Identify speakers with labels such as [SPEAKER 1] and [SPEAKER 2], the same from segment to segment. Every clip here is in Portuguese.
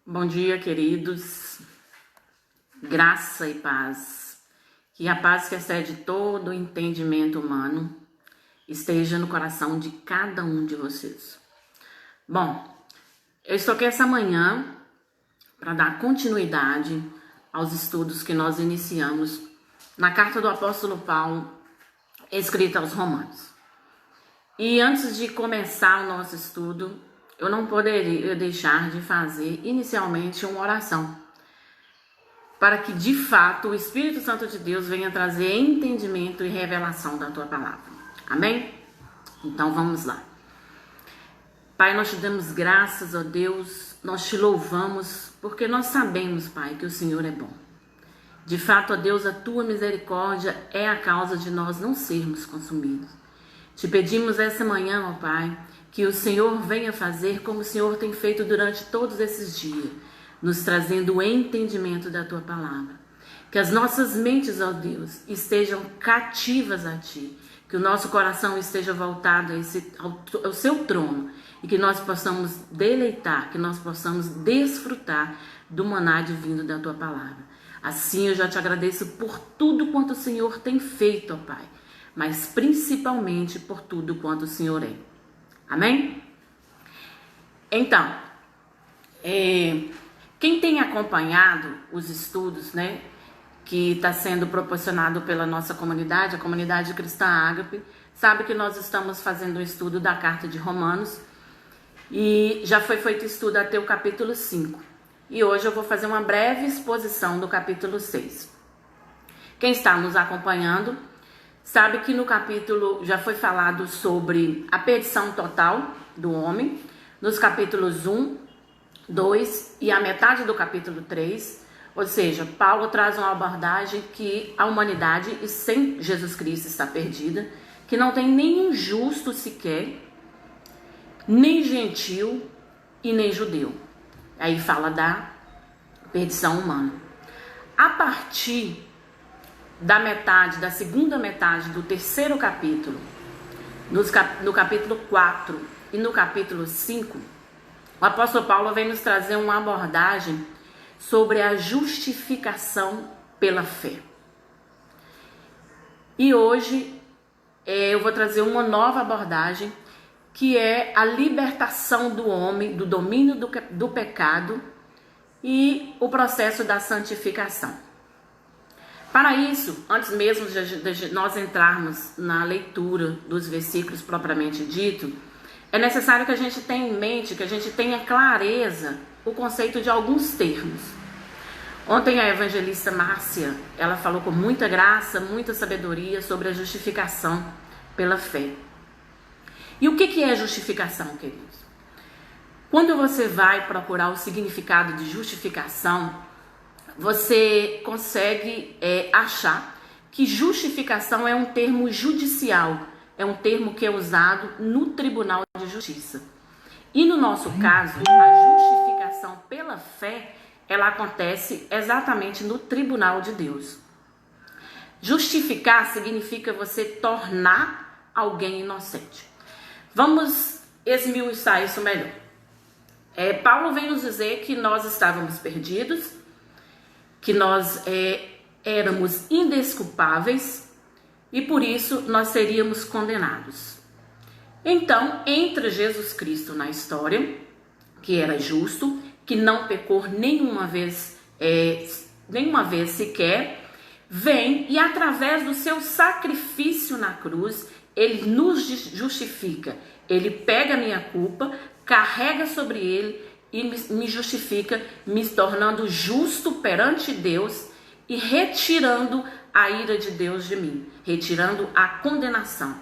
[SPEAKER 1] Bom dia, queridos. Graça e paz. Que a paz que excede todo o entendimento humano esteja no coração de cada um de vocês. Bom, eu estou aqui essa manhã para dar continuidade aos estudos que nós iniciamos na carta do apóstolo Paulo, escrita aos Romanos. E antes de começar o nosso estudo, eu não poderia deixar de fazer inicialmente uma oração, para que de fato o Espírito Santo de Deus venha trazer entendimento e revelação da tua palavra. Amém? Então vamos lá. Pai, nós te damos graças, ó Deus, nós te louvamos, porque nós sabemos, Pai, que o Senhor é bom. De fato, ó Deus, a tua misericórdia é a causa de nós não sermos consumidos. Te pedimos essa manhã, ó Pai, que o Senhor venha fazer como o Senhor tem feito durante todos esses dias, nos trazendo o entendimento da tua palavra. Que as nossas mentes, ó Deus, estejam cativas a ti, que o nosso coração esteja voltado ao seu trono e que nós possamos deleitar, que nós possamos desfrutar do maná divino da tua palavra. Assim eu já te agradeço por tudo quanto o Senhor tem feito, ó Pai, mas principalmente por tudo quanto o Senhor é. Amém? Então, quem tem acompanhado os estudos, né, que está sendo proporcionado pela nossa comunidade, a comunidade cristã Ágape, sabe que nós estamos fazendo um estudo da carta de Romanos e já foi feito estudo até o capítulo 5. E hoje eu vou fazer uma breve exposição do capítulo 6. Quem está nos acompanhando sabe que no capítulo já foi falado sobre a perdição total do homem, nos capítulos 1, 2 e a metade do capítulo 3, ou seja, Paulo traz uma abordagem que a humanidade sem Jesus Cristo está perdida, que não tem nenhum justo sequer, nem gentil e nem judeu. Aí fala da perdição humana. A partir da segunda metade do terceiro capítulo, no capítulo 4 e no capítulo 5, o apóstolo Paulo vem nos trazer uma abordagem sobre a justificação pela fé. E hoje eu vou trazer uma nova abordagem, que é a libertação do homem do domínio do pecado e o processo da santificação. Para isso, antes mesmo de nós entrarmos na leitura dos versículos propriamente dito, é necessário que a gente tenha em mente, que a gente tenha clareza o conceito de alguns termos. Ontem a evangelista Márcia, ela falou com muita graça, muita sabedoria sobre a justificação pela fé. E o que é justificação, queridos? Quando você vai procurar o significado de justificação, você consegue achar que justificação é um termo judicial, é um termo que é usado no Tribunal de Justiça. E no nosso caso, a justificação pela fé, ela acontece exatamente no Tribunal de Deus. Justificar significa você tornar alguém inocente. Vamos esmiuçar isso melhor. Paulo vem nos dizer que nós estávamos perdidos, que nós éramos indesculpáveis e por isso nós seríamos condenados. Então, entra Jesus Cristo na história, que era justo, que não pecou nenhuma vez sequer, vem e através do seu sacrifício na cruz, ele nos justifica. Ele pega a minha culpa, carrega sobre ele e me justifica, me tornando justo perante Deus e retirando a ira de Deus de mim, retirando a condenação.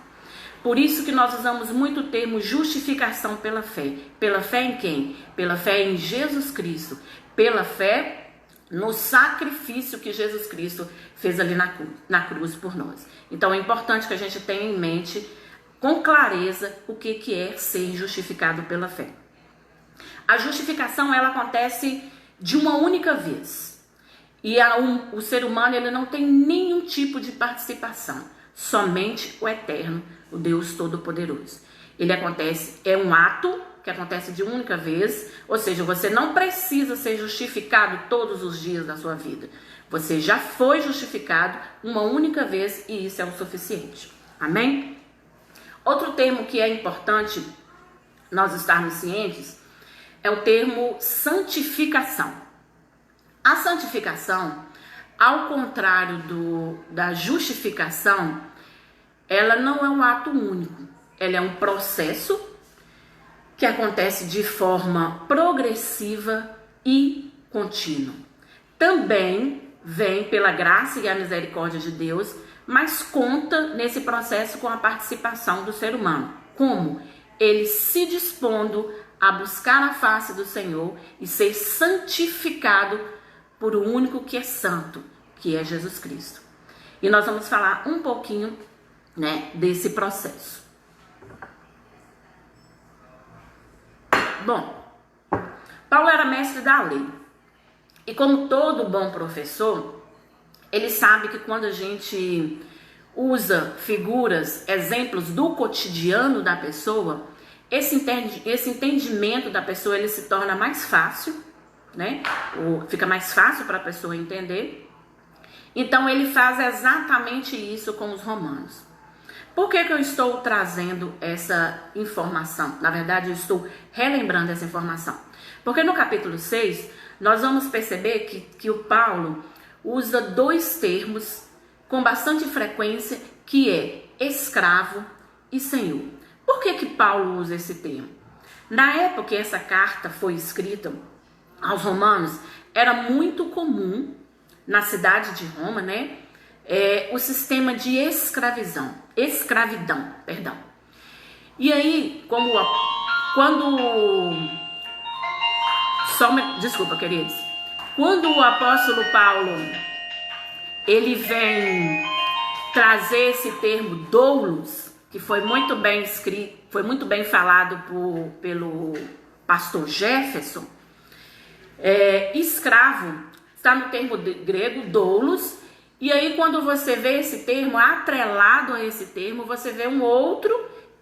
[SPEAKER 1] Por isso que nós usamos muito o termo justificação pela fé. Pela fé em quem? Pela fé em Jesus Cristo. Pela fé no sacrifício que Jesus Cristo fez ali na cruz por nós. Então é importante que a gente tenha em mente com clareza o que é ser justificado pela fé. A justificação, ela acontece de uma única vez. E o ser humano, ele não tem nenhum tipo de participação. Somente o Eterno, o Deus Todo-Poderoso. Ele acontece, é um ato que acontece de única vez, ou seja, você não precisa ser justificado todos os dias da sua vida. Você já foi justificado uma única vez e isso é o suficiente. Amém? Outro termo que é importante nós estarmos cientes é o termo santificação. A santificação, ao contrário da justificação, ela não é um ato único. Ela é um processo que acontece de forma progressiva e contínua. Também vem pela graça e a misericórdia de Deus, mas conta nesse processo com a participação do ser humano. Como? Ele se dispondo a buscar a face do Senhor e ser santificado por o único que é santo, que é Jesus Cristo. E nós vamos falar um pouquinho, desse processo. Bom, Paulo era mestre da lei. E como todo bom professor, ele sabe que quando a gente usa figuras, exemplos do cotidiano da pessoa, esse entendimento da pessoa ele se torna mais fácil, fica mais fácil para a pessoa entender. Então ele faz exatamente isso com os romanos. Por que eu estou trazendo essa informação? Na verdade, eu estou relembrando essa informação. Porque no capítulo 6, nós vamos perceber que o Paulo usa dois termos com bastante frequência, que é escravo e senhor. Por que Paulo usa esse termo? Na época que essa carta foi escrita aos romanos, era muito comum na cidade de Roma, o sistema de escravidão. E aí, desculpa, queridos. Quando o apóstolo Paulo, ele vem trazer esse termo doulos, que foi muito bem escrito, foi muito bem falado pelo pastor Jefferson, escravo está no termo grego doulos, e aí quando você vê esse termo, atrelado a esse termo, você vê um outro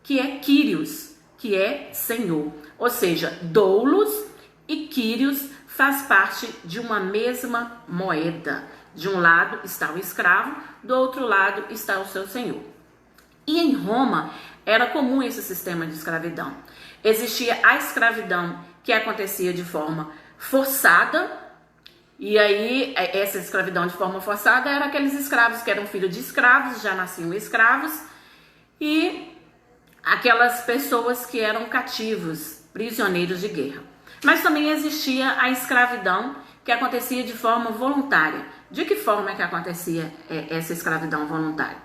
[SPEAKER 1] que é Kyrios, que é Senhor. Ou seja, doulos e Kyrios faz parte de uma mesma moeda. De um lado está o escravo, do outro lado está o seu senhor. E em Roma era comum esse sistema de escravidão. Existia a escravidão que acontecia de forma forçada, e aí essa escravidão de forma forçada era aqueles escravos que eram filhos de escravos, já nasciam escravos, e aquelas pessoas que eram cativos, prisioneiros de guerra. Mas também existia a escravidão que acontecia de forma voluntária. De que forma é que acontecia essa escravidão voluntária?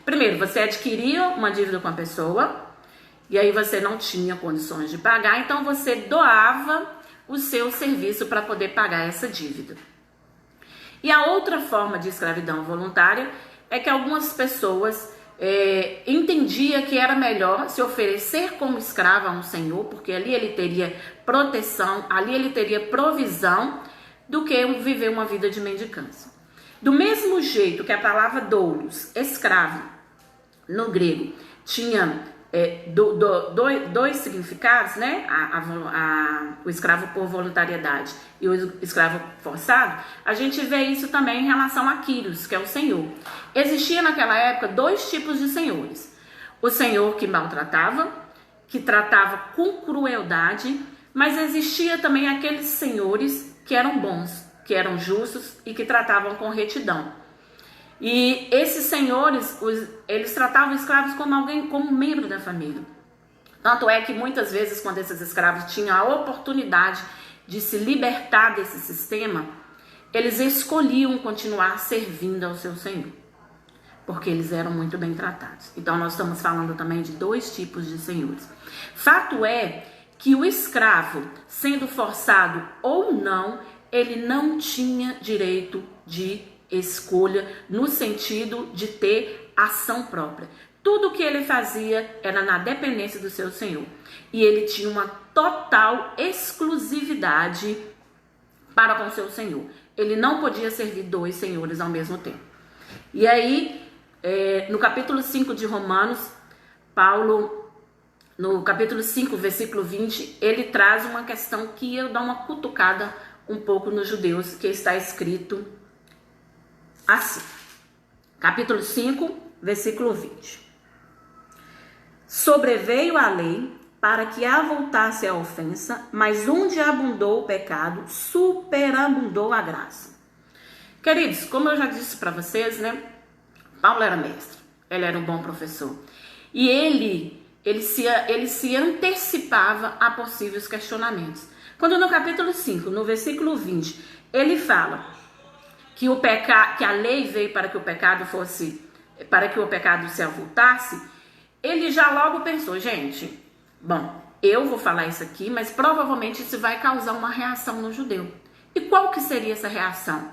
[SPEAKER 1] Primeiro, você adquiria uma dívida com a pessoa, e aí você não tinha condições de pagar, então você doava o seu serviço para poder pagar essa dívida. E a outra forma de escravidão voluntária é que algumas pessoas entendiam que era melhor se oferecer como escravo a um senhor, porque ali ele teria proteção, ali ele teria provisão, do que viver uma vida de mendicância. Do mesmo jeito que a palavra doulos, escravo, no grego, tinha dois significados, o escravo por voluntariedade e o escravo forçado, a gente vê isso também em relação a Kyrios, que é o senhor. Existia naquela época dois tipos de senhores: o senhor que maltratava, que tratava com crueldade, mas existia também aqueles senhores que eram bons, que eram justos e que tratavam com retidão. E esses senhores, eles tratavam escravos como membro da família. Tanto é que muitas vezes, quando esses escravos tinham a oportunidade de se libertar desse sistema, eles escolhiam continuar servindo ao seu senhor, porque eles eram muito bem tratados. Então nós estamos falando também de dois tipos de senhores. Fato é que o escravo, sendo forçado ou não, ele não tinha direito de escolha no sentido de ter ação própria. Tudo que ele fazia era na dependência do seu senhor. E ele tinha uma total exclusividade para com o seu senhor. Ele não podia servir dois senhores ao mesmo tempo. E aí, no capítulo 5 de Romanos, Paulo no capítulo 5, versículo 20, ele traz uma questão que eu dou uma cutucada um pouco nos judeus, que está escrito assim. Capítulo 5, versículo 20. Sobreveio a lei para que avultasse a ofensa, mas onde abundou o pecado, superabundou a graça. Queridos, como eu já disse para vocês, né? Paulo era mestre, ele era um bom professor. E ele se antecipava a possíveis questionamentos. Quando no capítulo 5, no versículo 20, ele fala que que a lei veio para que o pecado se avultasse, ele já logo pensou, gente, bom, eu vou falar isso aqui, mas provavelmente isso vai causar uma reação no judeu. E qual que seria essa reação?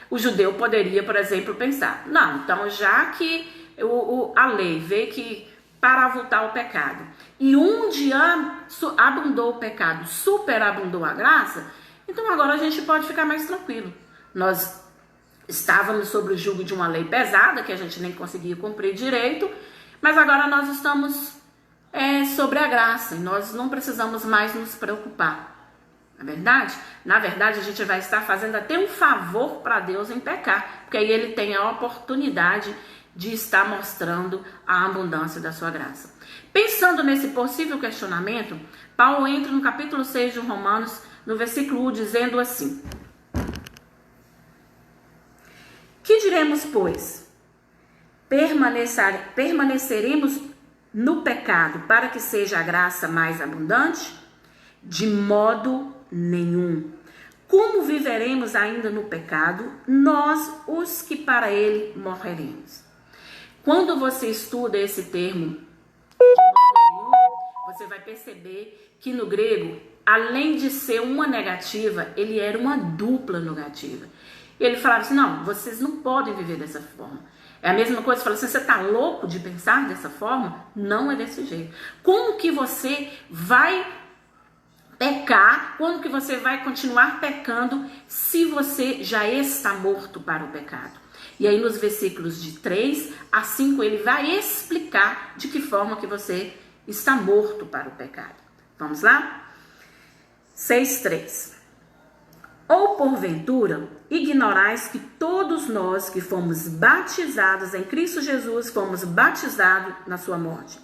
[SPEAKER 1] O judeu poderia, por exemplo, pensar, não, então já que a lei veio que para avultar o pecado, e onde abundou o pecado, superabundou a graça, então agora a gente pode ficar mais tranquilo. Nós estávamos sob o jugo de uma lei pesada, que a gente nem conseguia cumprir direito, mas agora nós estamos sobre a graça, e nós não precisamos mais nos preocupar. Não é verdade? Na verdade, a gente vai estar fazendo até um favor para Deus em pecar, porque aí ele tem a oportunidade de estar mostrando a abundância da sua graça. Pensando nesse possível questionamento, Paulo entra no capítulo 6 de Romanos, no versículo 1, dizendo assim: que diremos, pois? Permaneceremos no pecado para que seja a graça mais abundante? De modo nenhum. Como viveremos ainda no pecado, nós, os que para ele morreremos? Quando você estuda esse termo, você vai perceber que no grego, além de ser uma negativa, ele era uma dupla negativa. Ele falava assim, não, vocês não podem viver dessa forma. É a mesma coisa, fala assim, você tá louco de pensar dessa forma? Não é desse jeito. Como que você vai pecar, quando que você vai continuar pecando se você já está morto para o pecado? E aí nos versículos de 3 a 5 ele vai explicar de que forma que você está morto para o pecado. Vamos lá? 6:3. Ou porventura ignorais que todos nós que fomos batizados em Cristo Jesus fomos batizados na sua morte?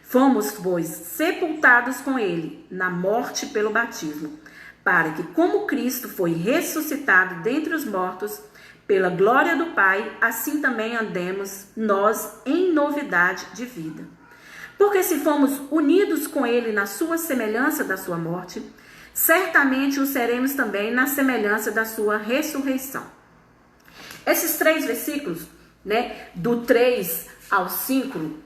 [SPEAKER 1] Fomos, pois, sepultados com ele na morte pelo batismo, para que, como Cristo foi ressuscitado dentre os mortos, pela glória do Pai, assim também andemos nós em novidade de vida. Porque se fomos unidos com ele na sua semelhança da sua morte, certamente o seremos também na semelhança da sua ressurreição. Esses 3 versículos, né, do 3 ao 5,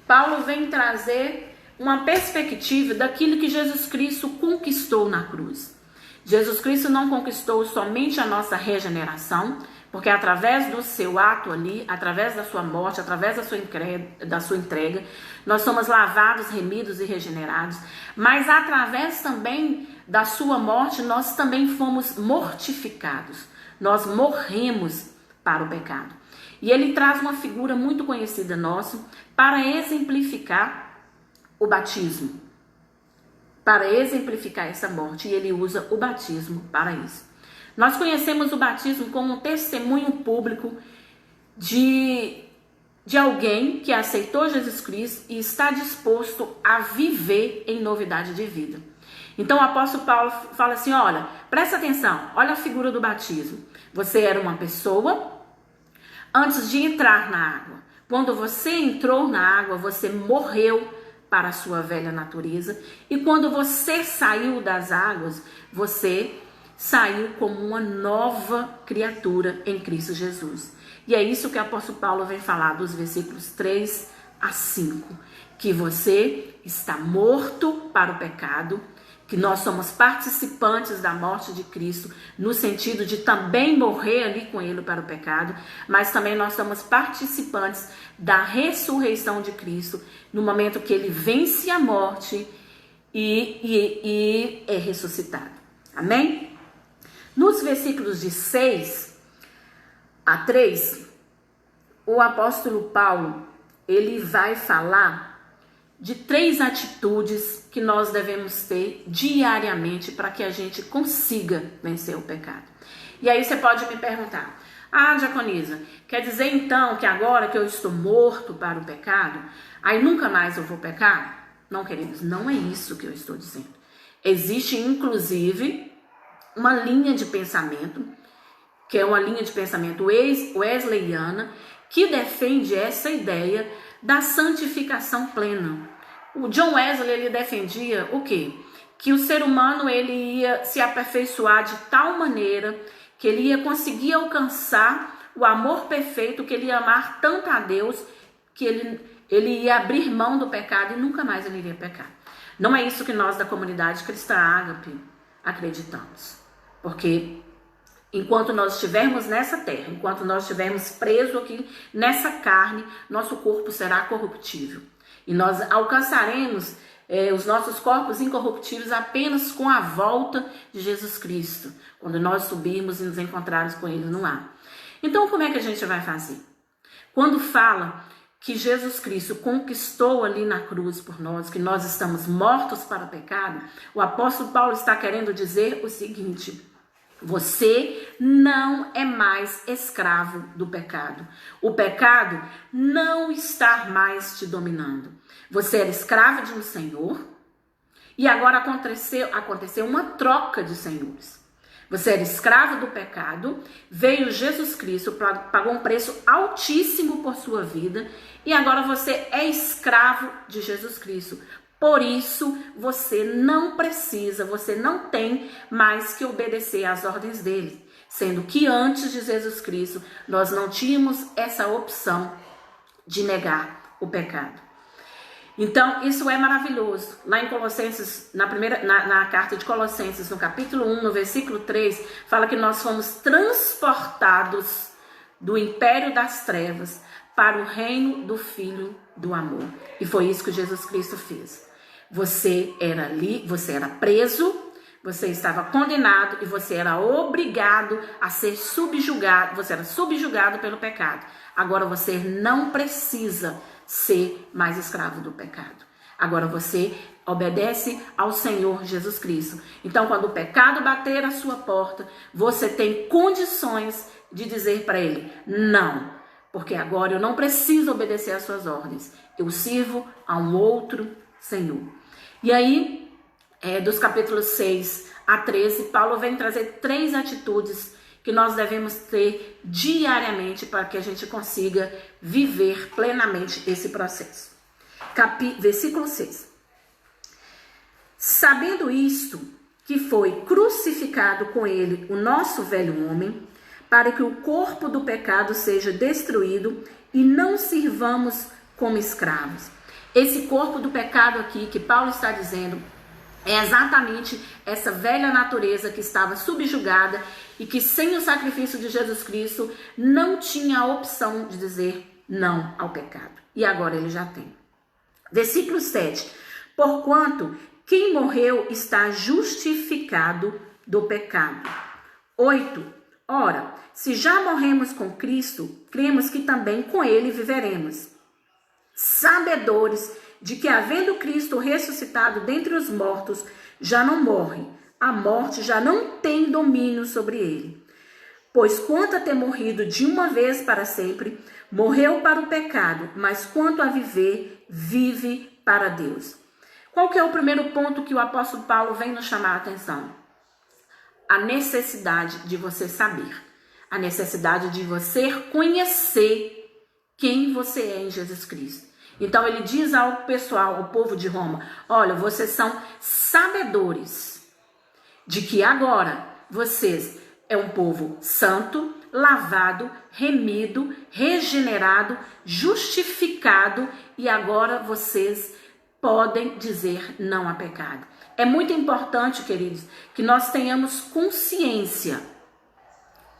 [SPEAKER 1] Paulo vem trazer uma perspectiva daquilo que Jesus Cristo conquistou na cruz. Jesus Cristo não conquistou somente a nossa regeneração, porque através do seu ato ali, através da sua morte, através da sua entrega, nós somos lavados, remidos e regenerados, mas através também da sua morte, nós também fomos mortificados, nós morremos para o pecado. E ele traz uma figura muito conhecida nossa para exemplificar o batismo, para exemplificar essa morte, e ele usa o batismo para isso. Nós conhecemos o batismo como um testemunho público de alguém que aceitou Jesus Cristo e está disposto a viver em novidade de vida. Então o apóstolo Paulo fala assim, olha, presta atenção, olha a figura do batismo. Você era uma pessoa antes de entrar na água. Quando você entrou na água, você morreu para a sua velha natureza. E quando você saiu das águas, você saiu como uma nova criatura em Cristo Jesus. E é isso que o apóstolo Paulo vem falar dos versículos 3 a 5. Que você está morto para o pecado, que nós somos participantes da morte de Cristo, no sentido de também morrer ali com ele para o pecado, mas também nós somos participantes da ressurreição de Cristo, no momento que ele vence a morte e é ressuscitado. Amém? Nos versículos de 6 a 3, o apóstolo Paulo, ele vai falar de 3 atitudes que nós devemos ter diariamente para que a gente consiga vencer o pecado. E aí você pode me perguntar: ah, Diaconisa, quer dizer então que agora que eu estou morto para o pecado, aí nunca mais eu vou pecar? Não, queridos, não é isso que eu estou dizendo. Existe, inclusive, uma linha de pensamento, que é uma linha de pensamento wesleyana, que defende essa ideia da santificação plena. O John Wesley, ele defendia o quê? Que o ser humano ele ia se aperfeiçoar de tal maneira que ele ia conseguir alcançar o amor perfeito, que ele ia amar tanto a Deus, que ele ia abrir mão do pecado e nunca mais ele iria pecar. Não é isso que nós da comunidade cristã Ágape acreditamos. Porque enquanto nós estivermos nessa terra, enquanto nós estivermos presos aqui nessa carne, nosso corpo será corruptível. E nós alcançaremos os nossos corpos incorruptíveis apenas com a volta de Jesus Cristo, quando nós subirmos e nos encontrarmos com Ele no ar. Então, como é que a gente vai fazer? Quando fala que Jesus Cristo conquistou ali na cruz por nós, que nós estamos mortos para o pecado, o apóstolo Paulo está querendo dizer o seguinte: você não é mais escravo do pecado. O pecado não está mais te dominando. Você era escravo de um senhor e agora aconteceu uma troca de senhores. Você era escravo do pecado, veio Jesus Cristo, pagou um preço altíssimo por sua vida e agora você é escravo de Jesus Cristo. Por isso, você não precisa, você não tem mais que obedecer às ordens dele. Sendo que antes de Jesus Cristo, nós não tínhamos essa opção de negar o pecado. Então, isso é maravilhoso. Lá em Colossenses, na carta de Colossenses, no capítulo 1, no versículo 3, fala que nós fomos transportados do império das trevas para o reino do Filho do amor. E foi isso que Jesus Cristo fez. Você era preso, você estava condenado e você era obrigado a ser subjugado, você era subjugado pelo pecado. Agora você não precisa ser mais escravo do pecado. Agora você obedece ao Senhor Jesus Cristo. Então, quando o pecado bater à sua porta, você tem condições de dizer para ele: não, porque agora eu não preciso obedecer às suas ordens. Eu sirvo a um outro Senhor. E aí, dos capítulos 6 a 13, Paulo vem trazer 3 atitudes que nós devemos ter diariamente para que a gente consiga viver plenamente esse processo. Versículo 6. Sabendo isto, que foi crucificado com ele o nosso velho homem, para que o corpo do pecado seja destruído e não sirvamos como escravos. Esse corpo do pecado aqui que Paulo está dizendo é exatamente essa velha natureza que estava subjugada e que sem o sacrifício de Jesus Cristo não tinha a opção de dizer não ao pecado. E agora ele já tem. Versículo 7. Porquanto quem morreu está justificado do pecado. 8. Ora, se já morremos com Cristo, cremos que também com ele viveremos. Sabedores de que, havendo Cristo ressuscitado dentre os mortos, já não morre, a morte já não tem domínio sobre ele. Pois quanto a ter morrido de uma vez para sempre, morreu para o pecado, mas quanto a viver, vive para Deus. Qual que é o primeiro ponto que o apóstolo Paulo vem nos chamar a atenção? A necessidade de você saber, a necessidade de você conhecer quem você é em Jesus Cristo. Então ele diz ao pessoal, ao povo de Roma: olha, vocês são sabedores de que agora vocês é um povo santo, lavado, remido, regenerado, justificado, e agora vocês podem dizer não a pecado. É muito importante, queridos, que nós tenhamos consciência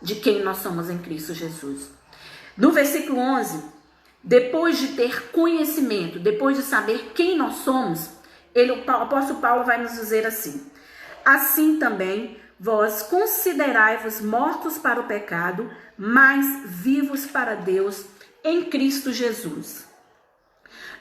[SPEAKER 1] de quem nós somos em Cristo Jesus. No versículo 11... depois de ter conhecimento, depois de saber quem nós somos, o apóstolo Paulo vai nos dizer assim: assim também vós considerai-vos mortos para o pecado, mas vivos para Deus em Cristo Jesus.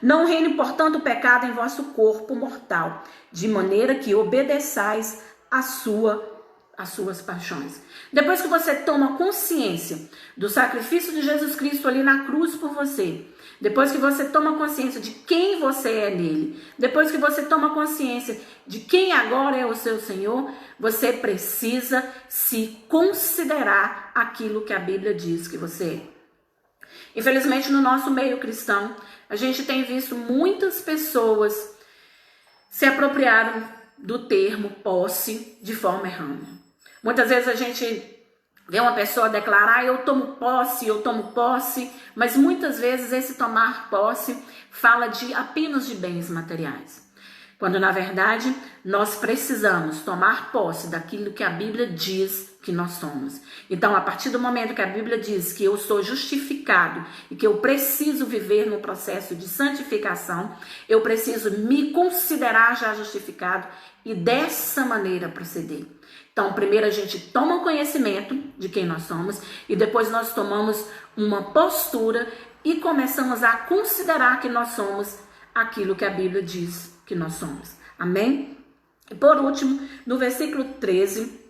[SPEAKER 2] Não reine, portanto, o pecado em vosso corpo mortal, de maneira que obedeçais às suas paixões. Depois que você toma consciência do sacrifício de Jesus Cristo ali na cruz por você, depois que você toma consciência de quem você é nele, depois que você toma consciência de quem agora é o seu Senhor, você precisa se considerar aquilo que a Bíblia diz que você é. Infelizmente, no nosso meio cristão, a gente tem visto muitas pessoas se apropriarem do termo posse de forma errada. Muitas vezes a gente vê uma pessoa declarar, eu tomo posse, mas muitas vezes esse tomar posse fala apenas de bens materiais. Quando na verdade nós precisamos tomar posse daquilo que a Bíblia diz que nós somos. Então, a partir do momento que a Bíblia diz que eu sou justificado e que eu preciso viver no processo de santificação, eu preciso me considerar já justificado e dessa maneira proceder. Então, primeiro a gente toma conhecimento de quem nós somos e depois nós tomamos uma postura e começamos a considerar que nós somos aquilo que a Bíblia diz que nós somos. Amém? E por último, no versículo 13,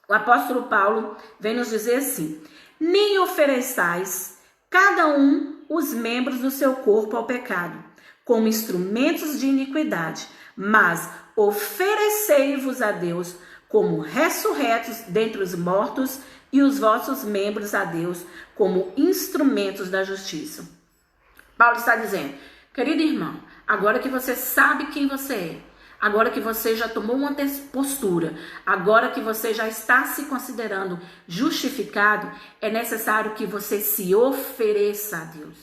[SPEAKER 2] o apóstolo Paulo vem nos dizer assim: nem ofereçais cada um os membros do seu corpo ao pecado, como instrumentos de iniquidade, mas oferecei-vos a Deus como ressurretos dentre os mortos e os vossos membros a Deus como instrumentos da justiça. Paulo está dizendo, querido irmão, agora que você sabe quem você é, agora que você já tomou uma postura, agora que você já está se considerando justificado, é necessário que você se ofereça a Deus.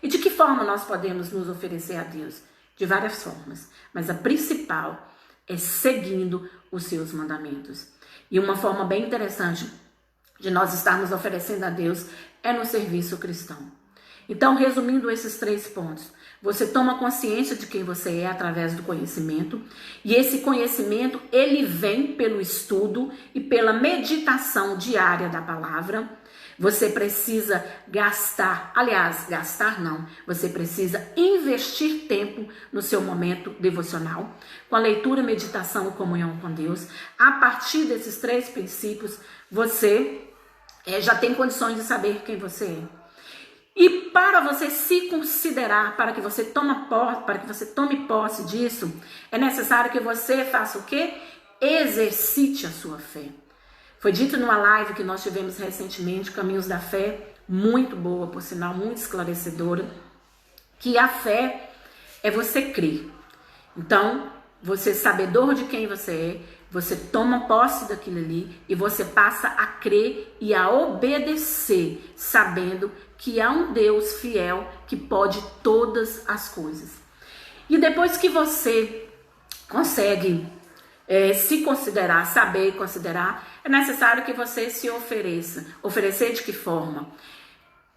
[SPEAKER 2] E de que forma nós podemos nos oferecer a Deus? De várias formas, mas a principal é seguindo os seus mandamentos. E uma forma bem interessante de nós estarmos oferecendo a Deus é no serviço cristão. Então, resumindo esses 3 pontos, você toma consciência de quem você é através do conhecimento, e esse conhecimento, ele vem pelo estudo e pela meditação diária da palavra. Você precisa você precisa investir tempo no seu momento devocional, com a leitura, meditação e comunhão com Deus. A partir desses 3 princípios, você já tem condições de saber quem você é. E para você se considerar, para que você tome posse disso, é necessário que você faça o quê? Exercite a sua fé. Foi dito numa live que nós tivemos recentemente, Caminhos da Fé, muito boa, por sinal, muito esclarecedora, que a fé é você crer. Então, você sabedor de quem você é, você toma posse daquilo ali e você passa a crer e a obedecer, sabendo que há um Deus fiel que pode todas as coisas. E depois que você consegue se considerar, saber considerar, é necessário que você se ofereça. Oferecer de que forma?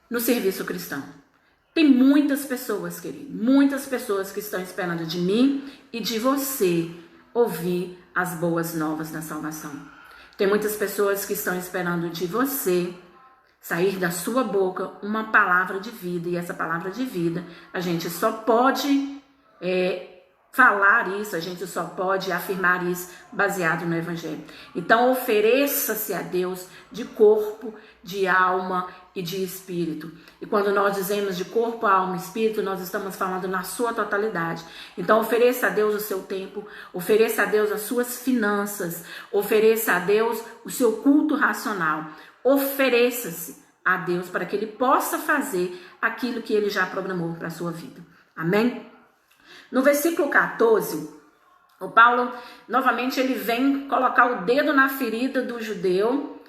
[SPEAKER 2] No serviço cristão. Tem muitas pessoas, querido, muitas pessoas que estão esperando de mim e de você ouvir as boas novas da salvação. Tem muitas pessoas que estão esperando de você sair da sua boca uma palavra de vida, e essa palavra de vida a gente só pode falar isso, a gente só pode afirmar isso baseado no Evangelho. Então ofereça-se a Deus de corpo, de alma e de espírito. E quando nós dizemos de corpo, alma e espírito, nós estamos falando na sua totalidade. Então ofereça a Deus o seu tempo, ofereça a Deus as suas finanças, ofereça a Deus o seu culto racional. Ofereça-se a Deus para que Ele possa fazer aquilo que Ele já programou para a sua vida. Amém? No versículo 14, o Paulo, novamente, ele vem colocar o dedo na ferida do judeu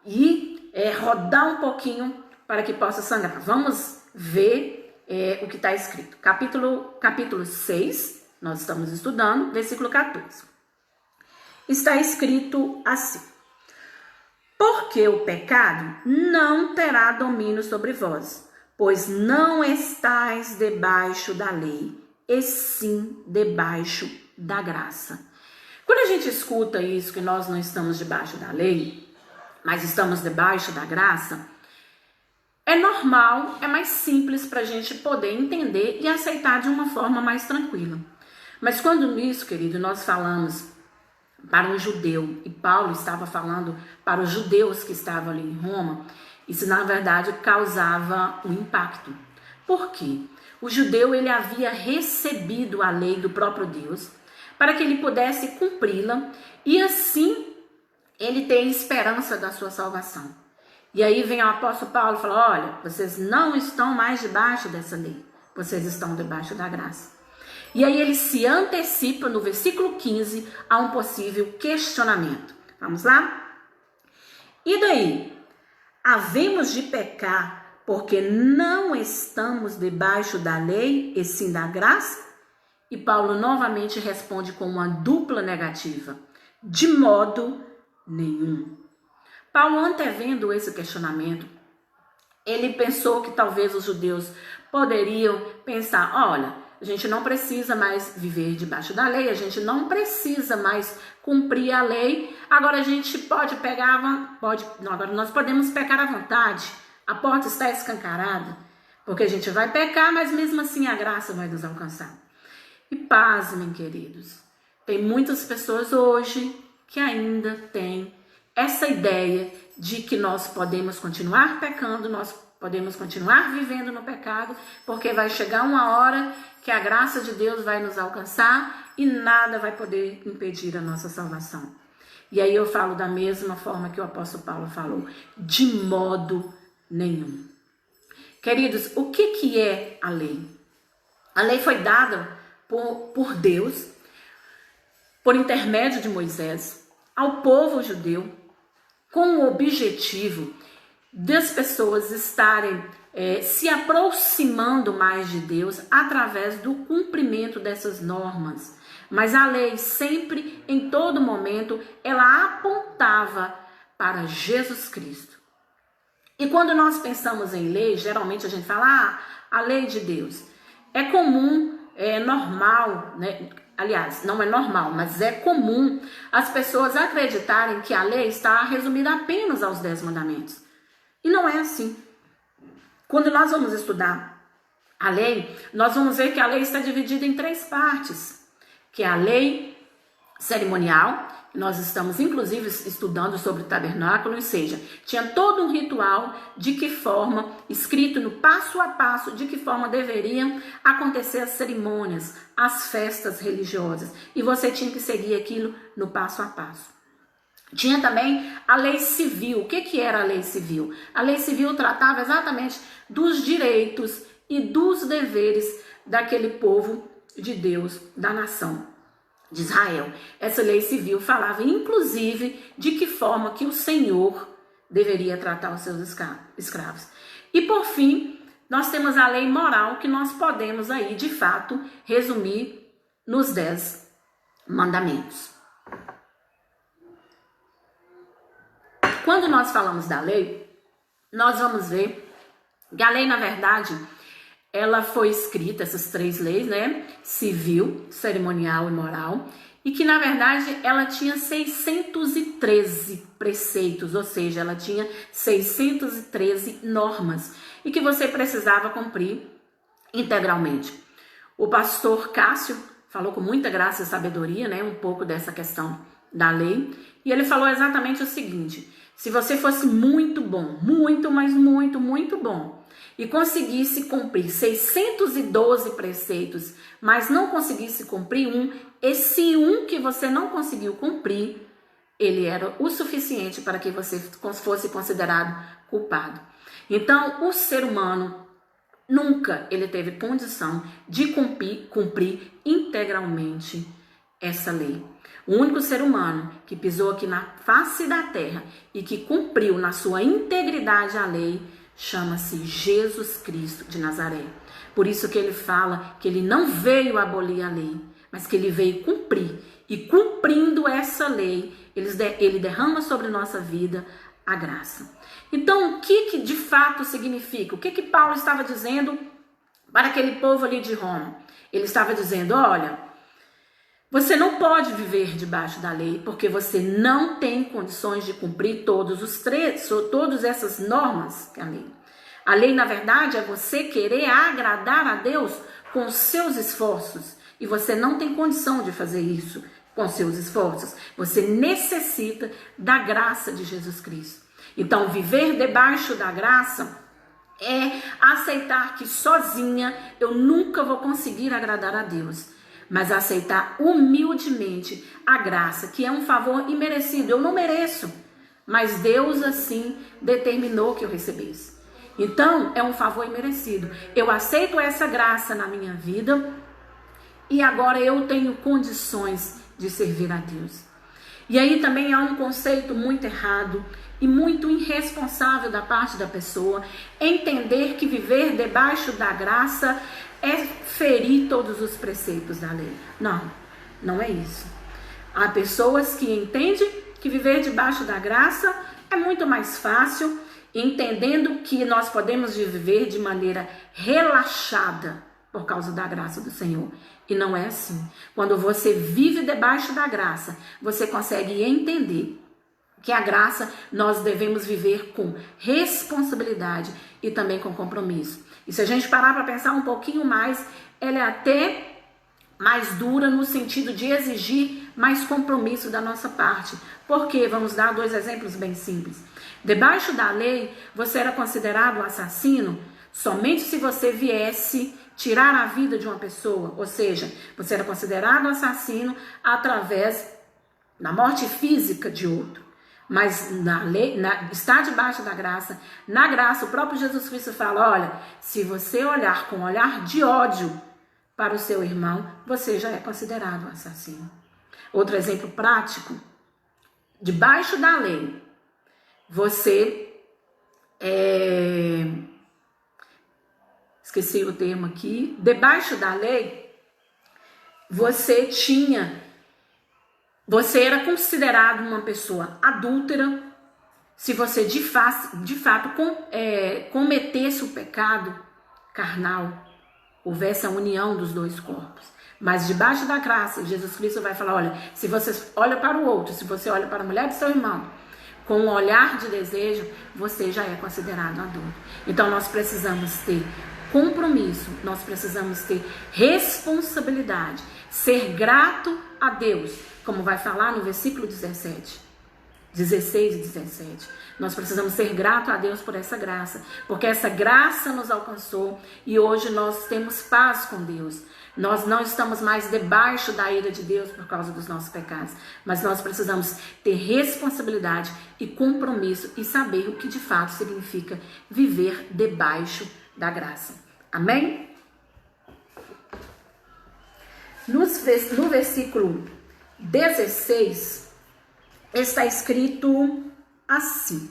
[SPEAKER 2] e rodar um pouquinho para que possa sangrar. Vamos ver o que está escrito. Capítulo 6, nós estamos estudando, versículo 14. Está escrito assim: porque o pecado não terá domínio sobre vós, pois não estáis debaixo da lei, e sim debaixo da graça. Quando a gente escuta isso, que nós não estamos debaixo da lei, mas estamos debaixo da graça, é normal, é mais simples para a gente poder entender e aceitar de uma forma mais tranquila. Mas quando nisso, querido, nós falamos para um judeu, e Paulo estava falando para os judeus que estavam ali em Roma, isso na verdade causava um impacto. Por quê? O judeu, ele havia recebido a lei do próprio Deus para que ele pudesse cumpri-la e assim ele ter esperança da sua salvação. E aí vem o apóstolo Paulo e fala, olha, vocês não estão mais debaixo dessa lei, vocês estão debaixo da graça. E aí ele se antecipa no versículo 15 a um possível questionamento. Vamos lá? E daí? Havemos de pecar porque não estamos debaixo da lei e sim da graça? E Paulo novamente responde com uma dupla negativa. De modo nenhum. Paulo, antevendo esse questionamento, ele pensou que talvez os judeus poderiam pensar, olha, a gente não precisa mais viver debaixo da lei, a gente não precisa mais cumprir a lei, agora a gente pode pegar, agora nós podemos pecar à vontade, a porta está escancarada, porque a gente vai pecar, mas mesmo assim a graça vai nos alcançar. E pasmem, queridos, tem muitas pessoas hoje que ainda têm essa ideia de que nós podemos continuar pecando, nós podemos continuar vivendo no pecado, porque vai chegar uma hora que a graça de Deus vai nos alcançar e nada vai poder impedir a nossa salvação. E aí eu falo da mesma forma que o apóstolo Paulo falou, de modo nenhum. Queridos, o que é a lei? A lei foi dada por Deus, por intermédio de Moisés, ao povo judeu, com o objetivo das pessoas estarem se aproximando mais de Deus através do cumprimento dessas normas. Mas a lei sempre, em todo momento, ela apontava para Jesus Cristo. E quando nós pensamos em lei, geralmente a gente fala, a lei de Deus. É comum, é normal, né? Aliás, não é normal, mas é comum as pessoas acreditarem que a lei está resumida apenas aos 10 mandamentos. E não é assim. Quando nós vamos estudar a lei, nós vamos ver que a lei está dividida em 3 partes, que é a lei cerimonial. Nós estamos, inclusive, estudando sobre o tabernáculo, ou seja, tinha todo um ritual de que forma, escrito no passo a passo, de que forma deveriam acontecer as cerimônias, as festas religiosas. E você tinha que seguir aquilo no passo a passo. Tinha também a lei civil. O que era a lei civil? A lei civil tratava exatamente dos direitos e dos deveres daquele povo de Deus, da nação de Israel. Essa lei civil falava, inclusive, de que forma que o Senhor deveria tratar os seus escravos. E, por fim, nós temos a lei moral, que nós podemos aí, de fato, resumir nos 10 mandamentos. Quando nós falamos da lei, nós vamos ver que a lei, na verdade, ela foi escrita, essas 3 leis, né? Civil, cerimonial e moral, e que, na verdade, ela tinha 613 preceitos, ou seja, ela tinha 613 normas, e que você precisava cumprir integralmente. O pastor Cássio falou com muita graça e sabedoria, né? Um pouco dessa questão da lei, e ele falou exatamente o seguinte: se você fosse muito bom, muito, mas muito, muito bom, e conseguisse cumprir 612 preceitos, mas não conseguisse cumprir um, esse um que você não conseguiu cumprir, ele era o suficiente para que você fosse considerado culpado. Então, o ser humano nunca ele teve condição de cumprir integralmente essa lei. O único ser humano que pisou aqui na face da terra e que cumpriu na sua integridade a lei chama-se Jesus Cristo de Nazaré. Por isso que ele fala que ele não veio abolir a lei, mas que ele veio cumprir. E cumprindo essa lei, ele derrama sobre nossa vida a graça. Então, o que de fato significa? O que Paulo estava dizendo para aquele povo ali de Roma? Ele estava dizendo, olha, você não pode viver debaixo da lei, porque você não tem condições de cumprir todas essas normas que a lei. A lei, na verdade, é você querer agradar a Deus com os seus esforços. E você não tem condição de fazer isso com seus esforços. Você necessita da graça de Jesus Cristo. Então, viver debaixo da graça é aceitar que sozinha eu nunca vou conseguir agradar a Deus. Mas aceitar humildemente a graça, que é um favor imerecido. Eu não mereço, mas Deus assim determinou que eu recebesse. Então, é um favor imerecido. Eu aceito essa graça na minha vida e agora eu tenho condições de servir a Deus. E aí também há um conceito muito errado e muito irresponsável da parte da pessoa, entender que viver debaixo da graça é ferir todos os preceitos da lei. Não, não é isso. Há pessoas que entendem que viver debaixo da graça é muito mais fácil, entendendo que nós podemos viver de maneira relaxada por causa da graça do Senhor. E não é assim. Quando você vive debaixo da graça, você consegue entender que a graça nós devemos viver com responsabilidade e também com compromisso. E se a gente parar para pensar um pouquinho mais, ela é até mais dura no sentido de exigir mais compromisso da nossa parte. Por quê? Vamos dar 2 exemplos bem simples. Debaixo da lei, você era considerado um assassino somente se você viesse tirar a vida de uma pessoa. Ou seja, você era considerado assassino através da morte física de outro. Mas na lei, está debaixo da graça. Na graça, o próprio Jesus Cristo fala, olha, se você olhar com um olhar de ódio para o seu irmão, você já é considerado um assassino. Outro exemplo prático, debaixo da lei, você esqueci o termo aqui, debaixo da lei, você era considerado uma pessoa adúltera se você de fato cometesse o pecado carnal, houvesse a união dos 2 corpos. Mas debaixo da graça, Jesus Cristo vai falar, olha, se você olha para o outro, se você olha para a mulher do seu irmão, com um olhar de desejo, você já é considerado adulto. Então nós precisamos ter compromisso, nós precisamos ter responsabilidade, ser grato a Deus, como vai falar no versículo 16 e 17. Nós precisamos ser grato a Deus por essa graça, porque essa graça nos alcançou e hoje nós temos paz com Deus. Nós não estamos mais debaixo da ira de Deus por causa dos nossos pecados, mas nós precisamos ter responsabilidade e compromisso e saber o que de fato significa viver debaixo da graça. Amém? No versículo 16 está escrito assim: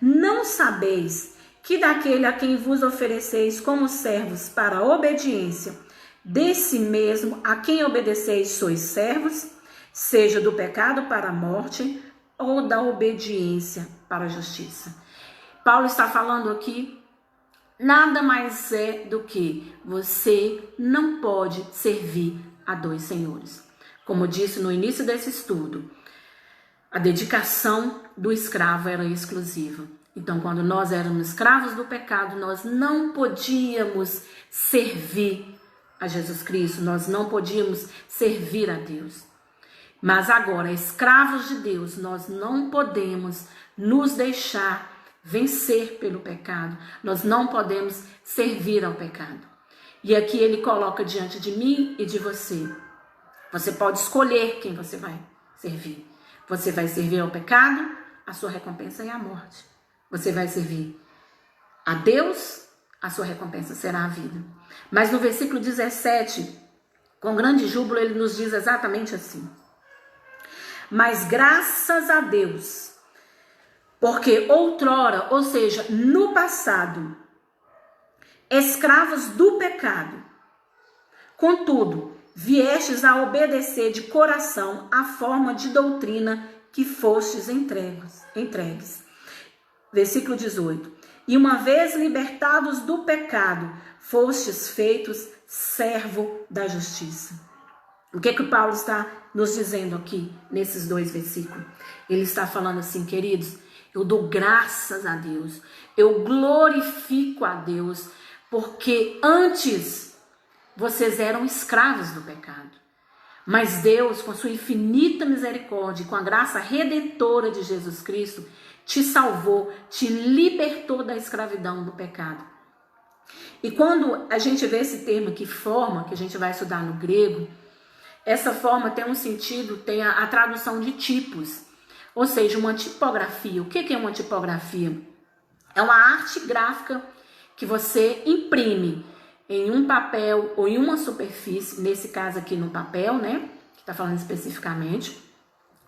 [SPEAKER 2] não sabeis que daquele a quem vos ofereceis como servos para a obediência, desse mesmo a quem obedeceis sois servos, seja do pecado para a morte ou da obediência para a justiça. Paulo está falando aqui, nada mais é do que você não pode servir a 2 senhores. Como disse no início desse estudo, a dedicação do escravo era exclusiva. Então, quando nós éramos escravos do pecado, nós não podíamos servir a Jesus Cristo, nós não podíamos servir a Deus. Mas agora, escravos de Deus, nós não podemos nos deixar vencer pelo pecado, nós não podemos servir ao pecado. E aqui ele coloca diante de mim e de você. Você pode escolher quem você vai servir. Você vai servir ao pecado, a sua recompensa é a morte. Você vai servir a Deus, a sua recompensa será a vida. Mas no versículo 17, com grande júbilo, ele nos diz exatamente assim: mas graças a Deus, porque outrora, ou seja, no passado, escravos do pecado, contudo, viestes a obedecer de coração a forma de doutrina que fostes entregues. Versículo 18. E uma vez libertados do pecado, fostes feitos servo da justiça. O que o Paulo está nos dizendo aqui, nesses 2 versículos? Ele está falando assim, queridos, Eu dou graças a Deus. Eu glorifico a Deus, porque antes vocês eram escravos do pecado. Mas Deus, com sua infinita misericórdia, com a graça redentora de Jesus Cristo, te salvou, te libertou da escravidão do pecado. E quando a gente vê esse termo aqui, forma, que a gente vai estudar no grego, essa forma tem um sentido, tem a tradução de tipos, ou seja, uma tipografia. O que é uma tipografia? É uma arte gráfica que você imprime em um papel ou em uma superfície, nesse caso aqui no papel, né, que está falando especificamente,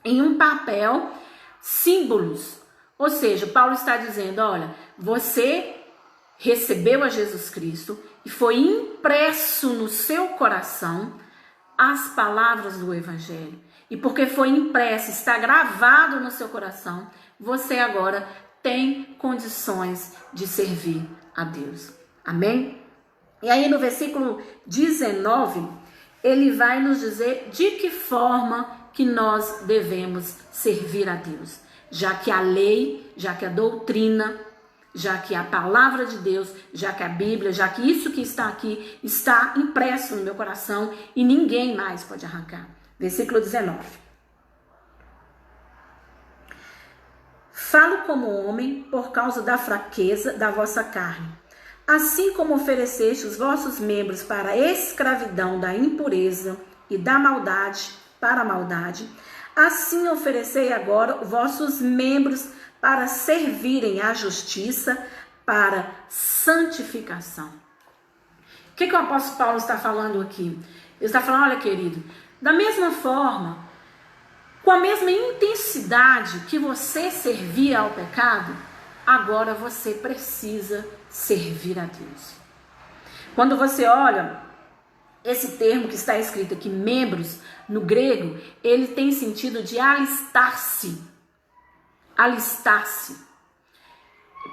[SPEAKER 2] em um papel, símbolos. Ou seja, Paulo está dizendo, olha, você recebeu a Jesus Cristo e foi impresso no seu coração as palavras do Evangelho. E porque foi impresso, está gravado no seu coração, você agora tem condições de servir a Deus. Amém? E aí no versículo 19, ele vai nos dizer de que forma que nós devemos servir a Deus. Já que a lei, já que a doutrina, já que a palavra de Deus, já que a Bíblia, já que isso que está aqui está impresso no meu coração e ninguém mais pode arrancar. Versículo 19. Falo como homem por causa da fraqueza da vossa carne. Assim como ofereceste os vossos membros para a escravidão da impureza e da maldade para a maldade, assim oferecei agora os vossos membros para servirem à justiça, para santificação. O que o apóstolo Paulo está falando aqui? Ele está falando, olha querido, da mesma forma, com a mesma intensidade que você servia ao pecado, agora você precisa servir a Deus. Quando você olha esse termo que está escrito aqui, membros, no grego, ele tem sentido de alistar-se. Alistar-se.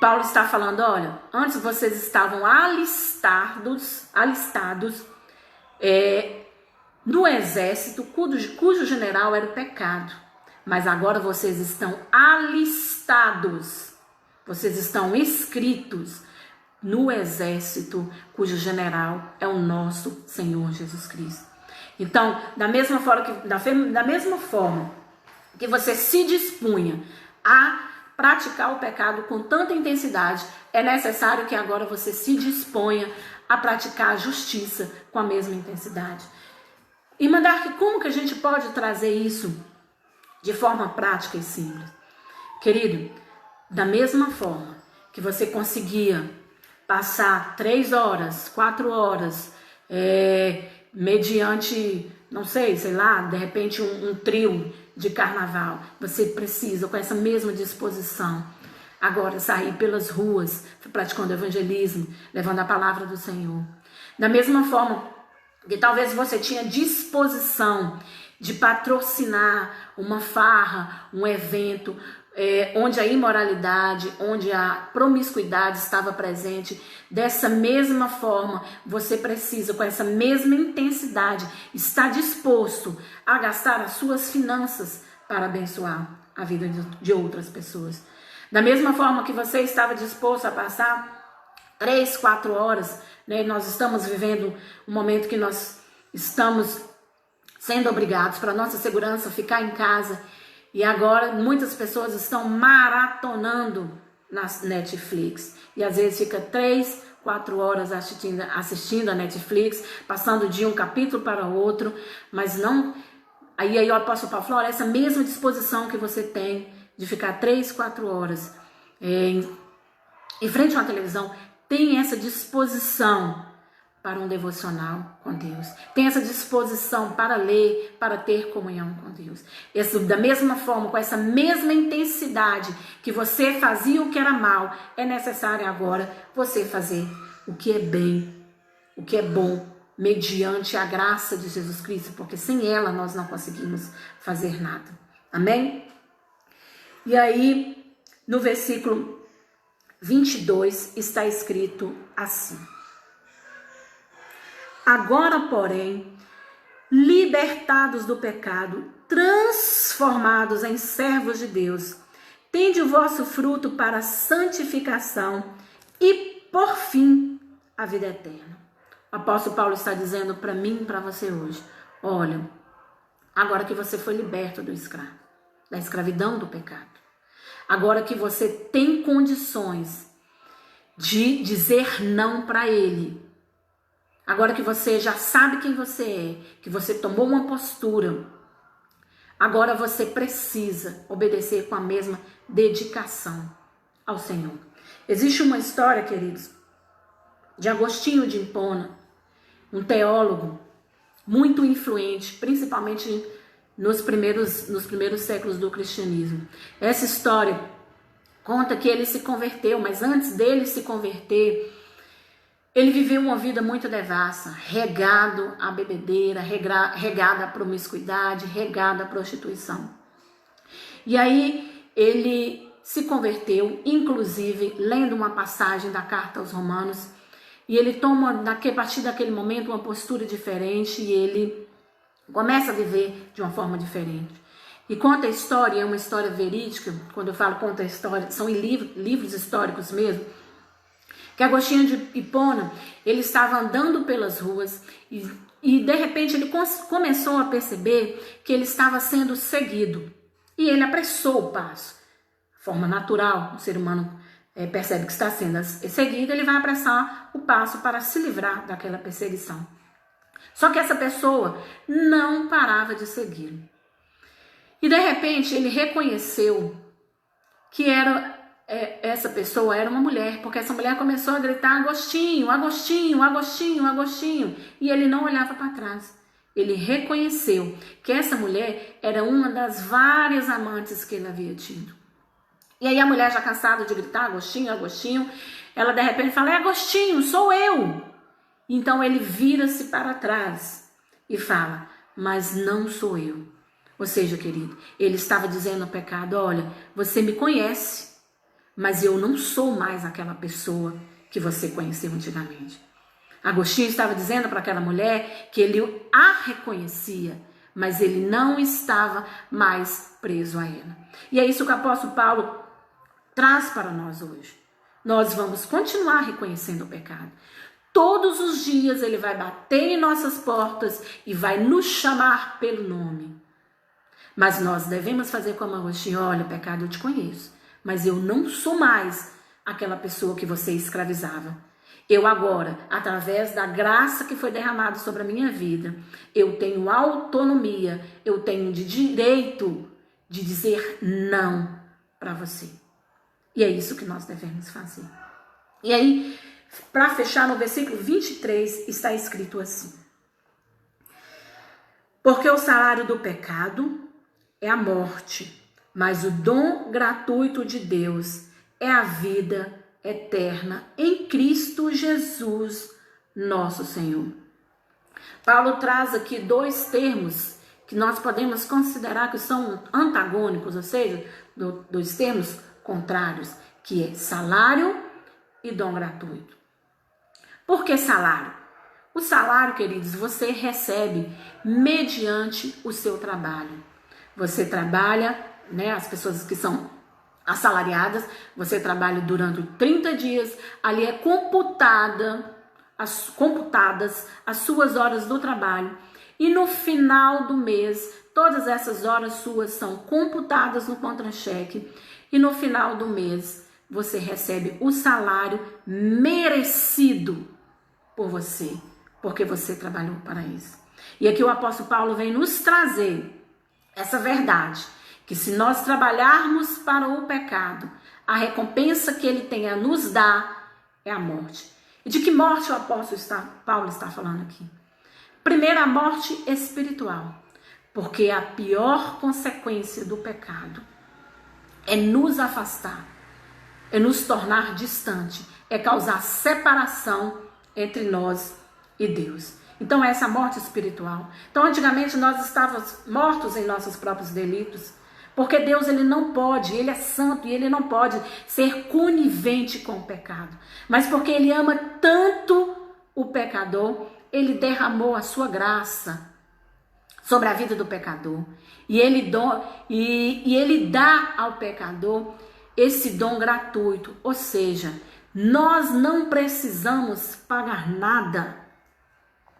[SPEAKER 2] Paulo está falando, olha, antes vocês estavam alistados no exército, cujo general era o pecado. Mas agora vocês estão alistados. Vocês estão inscritos no exército cujo general é o nosso Senhor Jesus Cristo. Então, da mesma forma que você se dispunha a praticar o pecado com tanta intensidade, é necessário que agora você se disponha a praticar a justiça com a mesma intensidade. Irmã Dark, como que a gente pode trazer isso de forma prática e simples? Querido, da mesma forma que você conseguia passar 3 horas, 4 horas, mediante, não sei lá, de repente um trio de carnaval, você precisa, com essa mesma disposição, agora sair pelas ruas, praticando evangelismo, levando a palavra do Senhor. Da mesma forma que talvez você tinha disposição de patrocinar uma farra, um evento, onde a imoralidade, onde a promiscuidade estava presente, dessa mesma forma, você precisa, com essa mesma intensidade, estar disposto a gastar as suas finanças para abençoar a vida de outras pessoas. Da mesma forma que você estava disposto a passar 3, 4 horas, né? Nós estamos vivendo um momento que nós estamos sendo obrigados, para nossa segurança, ficar em casa. E agora muitas pessoas estão maratonando na Netflix. E às vezes fica 3, 4 horas assistindo a Netflix, passando de um capítulo para outro, mas não... Aí o apóstolo Paulo falou, olha, essa mesma disposição que você tem de ficar 3, 4 horas em frente a uma televisão, tem essa disposição para um devocional com Deus. Tem essa disposição para ler, para ter comunhão com Deus. Da mesma forma, com essa mesma intensidade que você fazia o que era mal, é necessário agora você fazer o que é bem, o que é bom, mediante a graça de Jesus Cristo, porque sem ela nós não conseguimos fazer nada. Amém? E aí, no versículo 22, está escrito assim: agora, porém, libertados do pecado, transformados em servos de Deus, tende o vosso fruto para a santificação e, por fim, a vida eterna. O apóstolo Paulo está dizendo para mim e para você hoje, olha, agora que você foi liberto da escravidão do pecado, agora que você tem condições de dizer não para ele, agora que você já sabe quem você é, que você tomou uma postura, agora você precisa obedecer com a mesma dedicação ao Senhor. Existe uma história, queridos, de Agostinho de Hipona, um teólogo muito influente, principalmente nos primeiros séculos do cristianismo. Essa história conta que ele se converteu, mas antes dele se converter, ele viveu uma vida muito devassa, regado à bebedeira, regado à promiscuidade, regado à prostituição. E aí ele se converteu, inclusive lendo uma passagem da carta aos Romanos, e ele toma, a partir daquele momento, uma postura diferente e ele começa a viver de uma forma diferente. E conta a história, é uma história verídica, quando eu falo conta a história, são livros históricos mesmo, que Agostinho de Hipona, ele estava andando pelas ruas e de repente ele começou a perceber que ele estava sendo seguido. E ele apressou o passo. De forma natural, o ser humano percebe que está sendo seguido, ele vai apressar o passo para se livrar daquela perseguição. Só que essa pessoa não parava de segui-lo. E de repente ele reconheceu que essa pessoa era uma mulher, porque essa mulher começou a gritar Agostinho, Agostinho, Agostinho, Agostinho, e ele não olhava para trás. Ele reconheceu que essa mulher era uma das várias amantes que ele havia tido. E aí a mulher, já cansada de gritar Agostinho, Agostinho, ela de repente fala, é Agostinho, sou eu. Então ele vira-se para trás e fala, mas não sou eu. Ou seja, querido, ele estava dizendo ao pecado, olha, você me conhece, mas eu não sou mais aquela pessoa que você conheceu antigamente. Agostinho estava dizendo para aquela mulher que ele a reconhecia, mas ele não estava mais preso a ela. E é isso que o apóstolo Paulo traz para nós hoje. Nós vamos continuar reconhecendo o pecado. Todos os dias ele vai bater em nossas portas e vai nos chamar pelo nome. Mas nós devemos fazer como Agostinho, olha, pecado, eu te conheço, mas eu não sou mais aquela pessoa que você escravizava. Eu agora, através da graça que foi derramada sobre a minha vida, eu tenho autonomia, eu tenho direito de dizer não para você. E é isso que nós devemos fazer. E aí, para fechar, no versículo 23, está escrito assim. Porque o salário do pecado é a morte, mas o dom gratuito de Deus é a vida eterna em Cristo Jesus, nosso Senhor. Paulo traz aqui dois termos que nós podemos considerar que são antagônicos, ou seja, dois termos contrários, que é salário e dom gratuito. Por que salário? O salário, queridos, você recebe mediante o seu trabalho. Você trabalha, as pessoas que são assalariadas, você trabalha durante 30 dias, ali é computadas as suas horas do trabalho. E no final do mês, todas essas horas suas são computadas no contra-cheque. E no final do mês, você recebe o salário merecido por você, porque você trabalhou para isso. E aqui o apóstolo Paulo vem nos trazer essa verdade, que se nós trabalharmos para o pecado, a recompensa que ele tem a nos dar é a morte. E de que morte o apóstolo Paulo está falando aqui? Primeiro, a morte espiritual, porque a pior consequência do pecado é nos afastar, é nos tornar distante, é causar separação entre nós e Deus. Então essa é a morte espiritual. Então antigamente nós estávamos mortos em nossos próprios delitos, porque Deus ele não pode, ele é santo e ele não pode ser conivente com o pecado. Mas porque ele ama tanto o pecador, ele derramou a sua graça sobre a vida do pecador. E ele dá ao pecador esse dom gratuito. Ou seja, nós não precisamos pagar nada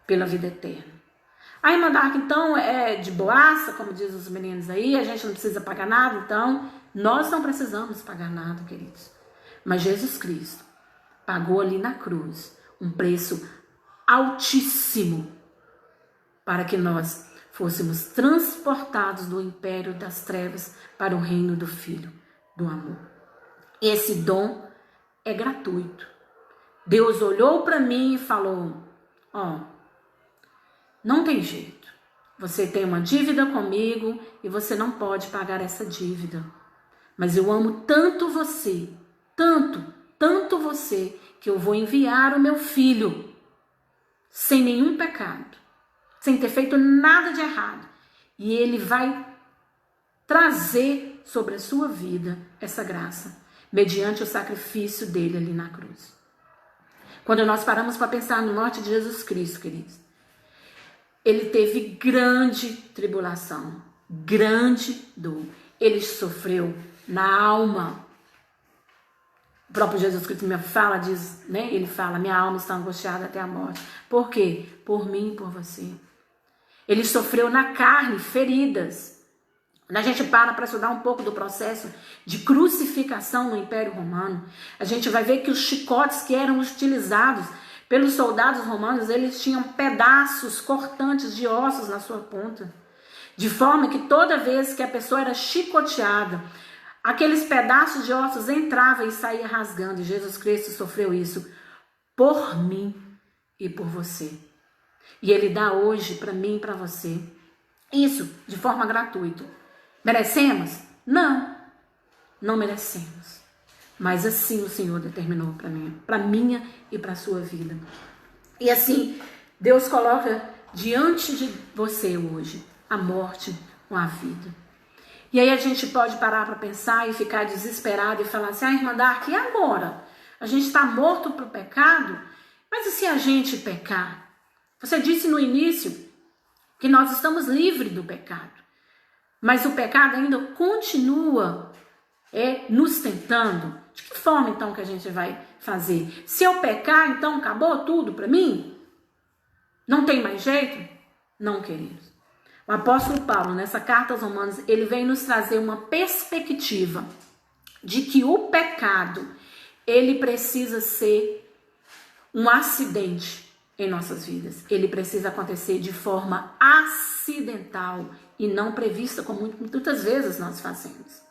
[SPEAKER 2] pela vida eterna. A irmã Dark, então, é de boaça, como diz os meninos aí, a gente não precisa pagar nada, então, nós não precisamos pagar nada, queridos. Mas Jesus Cristo pagou ali na cruz um preço altíssimo para que nós fôssemos transportados do império das trevas para o reino do Filho do amor. Esse dom é gratuito. Deus olhou para mim e falou, não tem jeito. Você tem uma dívida comigo e você não pode pagar essa dívida. Mas eu amo tanto você, tanto você, que eu vou enviar o meu filho sem nenhum pecado, sem ter feito nada de errado. E ele vai trazer sobre a sua vida essa graça, mediante o sacrifício dele ali na cruz. Quando nós paramos para pensar no morte de Jesus Cristo, queridos, ele teve grande tribulação, grande dor. Ele sofreu na alma. O próprio Jesus Cristo me fala, diz, né? Ele fala, minha alma está angustiada até a morte. Por quê? Por mim e por você. Ele sofreu na carne, feridas. Quando a gente para estudar um pouco do processo de crucificação no Império Romano, a gente vai ver que os chicotes que eram utilizados pelos soldados romanos, eles tinham pedaços cortantes de ossos na sua ponta. De forma que toda vez que a pessoa era chicoteada, aqueles pedaços de ossos entravam e saíam rasgando. E Jesus Cristo sofreu isso por mim e por você. E ele dá hoje para mim e para você isso de forma gratuita. Merecemos? Não, não merecemos. Mas assim o Senhor determinou para minha e para a sua vida. E assim, Deus coloca diante de você hoje a morte com a vida. E aí a gente pode parar para pensar e ficar desesperado e falar assim, irmã Dark, e agora? A gente está morto para o pecado? Mas e se a gente pecar? Você disse no início que nós estamos livres do pecado. Mas o pecado ainda continua nos tentando. De que forma, então, que a gente vai fazer? Se eu pecar, então acabou tudo para mim? Não tem mais jeito? Não, queridos. O apóstolo Paulo, nessa carta aos Romanos, ele vem nos trazer uma perspectiva de que o pecado, ele precisa ser um acidente em nossas vidas. Ele precisa acontecer de forma acidental e não prevista, como muitas vezes nós fazemos.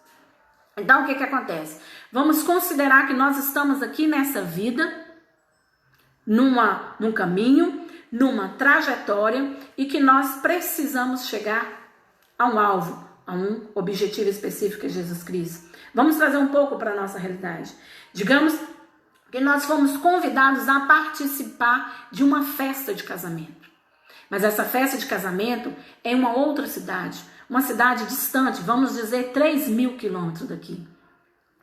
[SPEAKER 2] Então, o que acontece? Vamos considerar que nós estamos aqui nessa vida, num caminho, numa trajetória, e que nós precisamos chegar a um alvo, a um objetivo específico, que é Jesus Cristo. Vamos trazer um pouco para a nossa realidade. Digamos que nós fomos convidados a participar de uma festa de casamento. Mas essa festa de casamento é em uma outra cidade, uma cidade distante, vamos dizer 3.000 quilômetros daqui.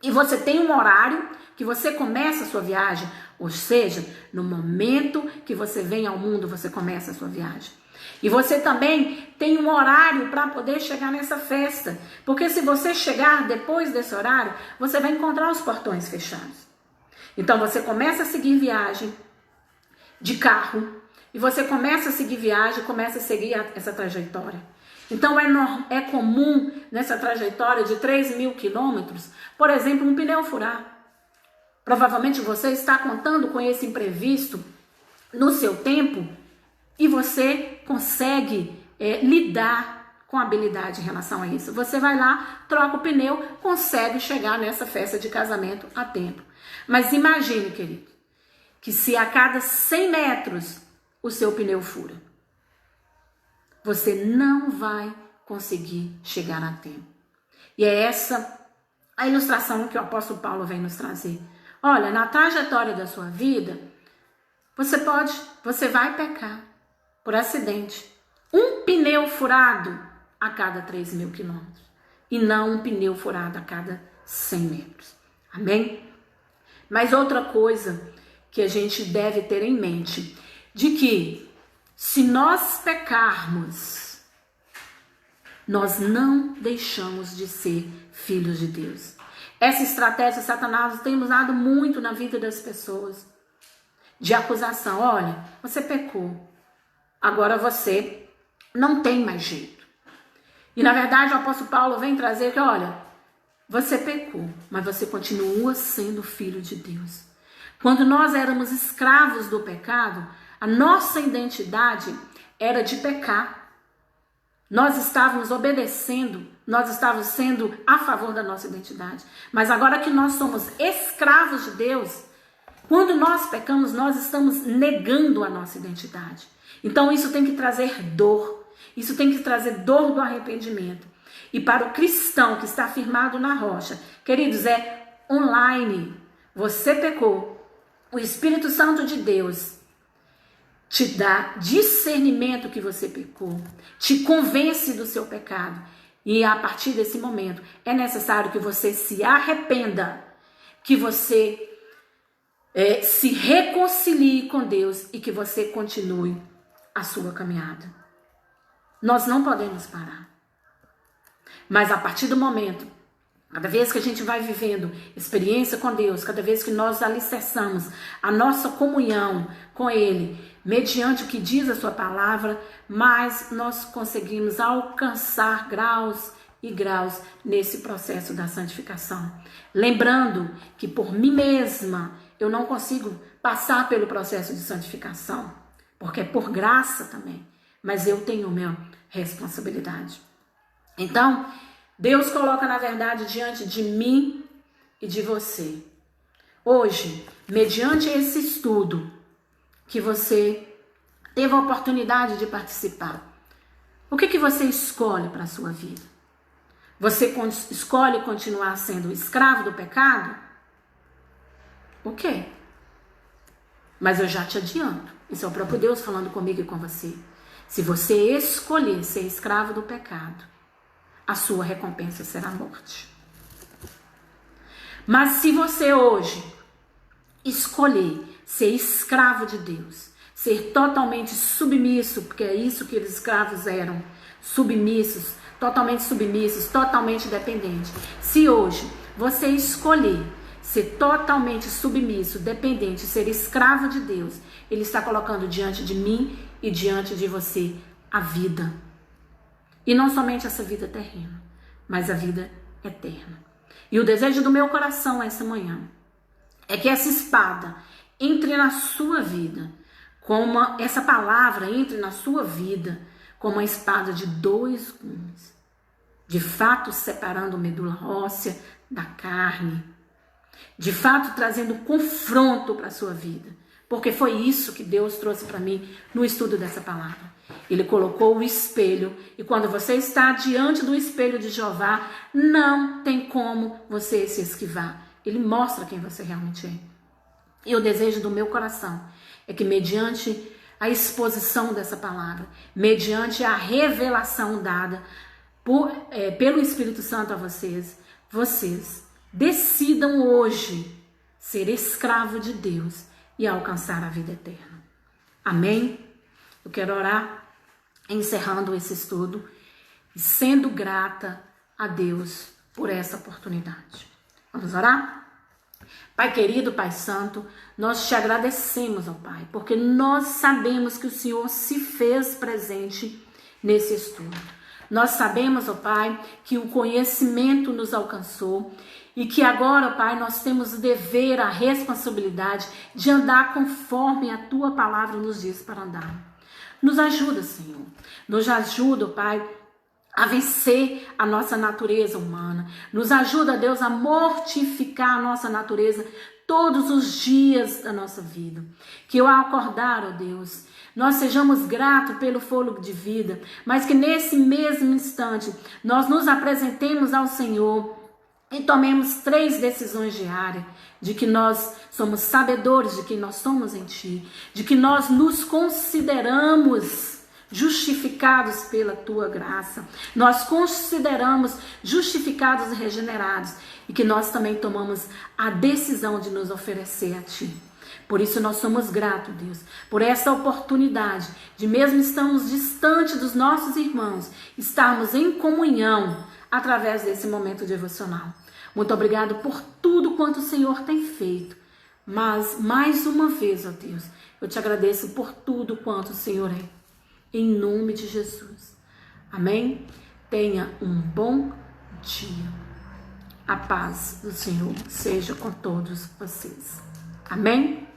[SPEAKER 2] E você tem um horário que você começa a sua viagem, ou seja, no momento que você vem ao mundo, você começa a sua viagem. E você também tem um horário para poder chegar nessa festa, porque se você chegar depois desse horário, você vai encontrar os portões fechados. Então você começa a seguir viagem de carro, e você começa a seguir viagem, começa a seguir essa trajetória. Então é comum nessa trajetória de 3.000 quilômetros, por exemplo, um pneu furar. Provavelmente você está contando com esse imprevisto no seu tempo e você consegue lidar com habilidade em relação a isso. Você vai lá, troca o pneu, consegue chegar nessa festa de casamento a tempo. Mas imagine, querido, que se a cada 100 metros o seu pneu fura, você não vai conseguir chegar a tempo. E é essa a ilustração que o apóstolo Paulo vem nos trazer. Olha, na trajetória da sua vida, você vai pecar por acidente. Um pneu furado a cada 3.000 quilômetros. E não um pneu furado a cada 100 metros. Amém? Mas outra coisa que a gente deve ter em mente, de que se nós pecarmos, nós não deixamos de ser filhos de Deus. Essa estratégia Satanás tem usado muito na vida das pessoas, de acusação. Olha, você pecou, agora você não tem mais jeito. E na verdade o apóstolo Paulo vem trazer que, olha, você pecou, mas você continua sendo filho de Deus. Quando nós éramos escravos do pecado, a nossa identidade era de pecar. Nós estávamos obedecendo, nós estávamos sendo a favor da nossa identidade. Mas agora que nós somos escravos de Deus, quando nós pecamos, nós estamos negando a nossa identidade. Então isso tem que trazer dor. Isso tem que trazer dor do arrependimento. E para o cristão que está firmado na rocha, queridos, é online. Você pecou. O Espírito Santo de Deus te dá discernimento que você pecou, te convence do seu pecado. E a partir desse momento é necessário que você se arrependa, que você se reconcilie com Deus e que você continue a sua caminhada. Nós não podemos parar. Mas a partir do momento, cada vez que a gente vai vivendo experiência com Deus, cada vez que nós alicerçamos a nossa comunhão com Ele, mediante o que diz a sua palavra, mais nós conseguimos alcançar graus e graus nesse processo da santificação. Lembrando que por mim mesma eu não consigo passar pelo processo de santificação, porque é por graça também, mas eu tenho minha responsabilidade. Então, Deus coloca na verdade diante de mim e de você. Hoje, mediante esse estudo que você teve a oportunidade de participar, o que você escolhe para a sua vida? Você escolhe continuar sendo escravo do pecado? O quê? Mas eu já te adianto, isso é o próprio Deus falando comigo e com você. Se você escolher ser escravo do pecado, a sua recompensa será a morte. Mas se você hoje escolher ser escravo de Deus, ser totalmente submisso, porque é isso que os escravos eram, submissos, totalmente dependentes. Se hoje você escolher ser totalmente submisso, dependente, ser escravo de Deus, Ele está colocando diante de mim e diante de você a vida. E não somente essa vida terrena, mas a vida eterna. E o desejo do meu coração essa manhã é que essa espada entre na sua vida, como essa palavra entre na sua vida, como uma espada de dois gumes, de fato separando a medula óssea da carne, de fato trazendo confronto para a sua vida, porque foi isso que Deus trouxe para mim no estudo dessa palavra. Ele colocou o espelho, e quando você está diante do espelho de Jeová, não tem como você se esquivar. Ele mostra quem você realmente é. E o desejo do meu coração é que mediante a exposição dessa palavra, mediante a revelação dada pelo Espírito Santo a vocês decidam hoje ser escravo de Deus e alcançar a vida eterna. Amém? Eu quero orar encerrando esse estudo e sendo grata a Deus por essa oportunidade. Vamos orar? Pai querido, Pai santo, nós te agradecemos, ó Pai, porque nós sabemos que o Senhor se fez presente nesse estudo. Nós sabemos, ó Pai, que o conhecimento nos alcançou e que agora, ó Pai, nós temos o dever, a responsabilidade de andar conforme a Tua palavra nos diz para andar. Nos ajuda, Senhor. Nos ajuda, ó Pai, a vencer a nossa natureza humana. Nos ajuda, Deus, a mortificar a nossa natureza todos os dias da nossa vida. Que ao acordar, ó Deus, nós sejamos gratos pelo fôlego de vida, mas que nesse mesmo instante nós nos apresentemos ao Senhor e tomemos 3 decisões diárias, de que nós somos sabedores de quem nós somos em Ti, de que nós nos consideramos justificados pela Tua graça, nós consideramos justificados e regenerados, e que nós também tomamos a decisão de nos oferecer a Ti. Por isso nós somos gratos, Deus, por essa oportunidade de, mesmo estamos distante dos nossos irmãos, estarmos em comunhão através desse momento devocional. Muito obrigado por tudo quanto o Senhor tem feito. Mas, mais uma vez, ó Deus, eu te agradeço por tudo quanto o Senhor é. Em nome de Jesus. Amém? Tenha um bom dia. A paz do Senhor seja com todos vocês. Amém?